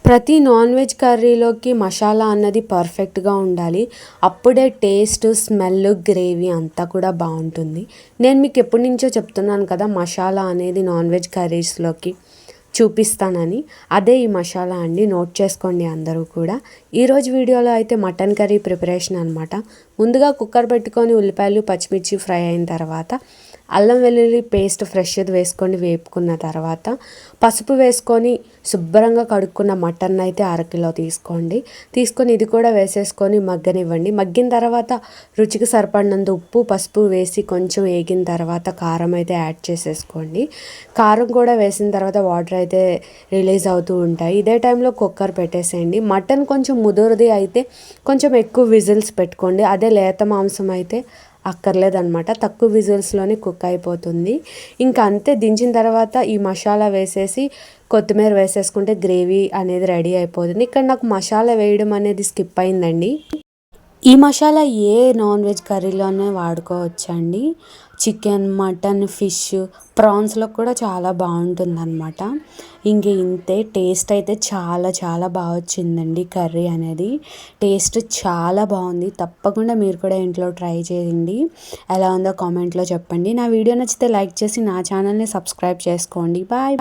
ప్రతి non veg కర్రీలోకి మసాలా అన్నది పర్ఫెక్ట్గా ఉండాలి. అప్పుడే టేస్ట్, స్మెల్, గ్రేవీ అంతా కూడా బాగుంటుంది. నేను మీకు ఎప్పటి నుంచో చెప్తున్నాను కదా, మసాలా అనేది నాన్ వెజ్ కర్రీస్లోకి చూపిస్తానని. అదే ఈ మసాలా అండి, నోట్ చేసుకోండి అందరూ కూడా. ఈరోజు వీడియోలో అయితే మటన్ కర్రీ ప్రిపరేషన్ అనమాట. ముందుగా కుక్కర్ పెట్టుకొని ఉల్లిపాయలు, పచ్చిమిర్చి ఫ్రై అయిన తర్వాత అల్లం వెల్లుల్లి పేస్ట్ ఫ్రెష్ది వేసుకొని వేపుకున్న తర్వాత పసుపు వేసుకొని శుభ్రంగా కడుక్కున్న మటన్ అయితే అరకిలో తీసుకొని ఇది కూడా వేసేసుకొని మగ్గనివ్వండి. మగ్గిన తర్వాత రుచికి సరిపడినంత ఉప్పు, పసుపు వేసి కొంచెం వేగిన తర్వాత కారం అయితే యాడ్ చేసేసుకోండి. కారం కూడా వేసిన తర్వాత వాటర్ అయితే రిలీజ్ అవుతూ ఉంటాయి. ఇదే టైంలో కుక్కర్ పెట్టేసేయండి. మటన్ కొంచెం ముదురుది అయితే కొంచెం ఎక్కువ విజిల్స్ పెట్టుకోండి. అదే లేత మాంసం అయితే అక్కర్లేదన్నమాట, తక్కువ విజిల్స్లోనే కుక్ అయిపోతుంది. ఇంకా అంతే, దించిన తర్వాత ఈ మసాలా వేసేసి కొత్తిమీర వేసేసుకుంటే గ్రేవీ అనేది రెడీ అయిపోతుంది. ఇక్కడ నాకు మసాలా వేయడం అనేది స్కిప్ అయిందండి. ఈ మసాలా ఏ నాన్ వెజ్ కర్రీలోనే వాడుకోవచ్చండి. చికెన్, మటన్, ఫిష్, ప్రాన్స్లో కూడా చాలా బాగుంటుందన్నమాట. ఇంక ఇంతే, టేస్ట్ అయితే చాలా చాలా బాగా వచ్చిందండి. కర్రీ అనేది టేస్ట్ చాలా బాగుంది. తప్పకుండా మీరు కూడా ఇంట్లో ట్రై చేయండి. ఎలా ఉందో కామెంట్లో చెప్పండి. నా వీడియో నచ్చితే లైక్ చేసి నా ఛానల్ని సబ్స్క్రైబ్ చేసుకోండి. బాయ్.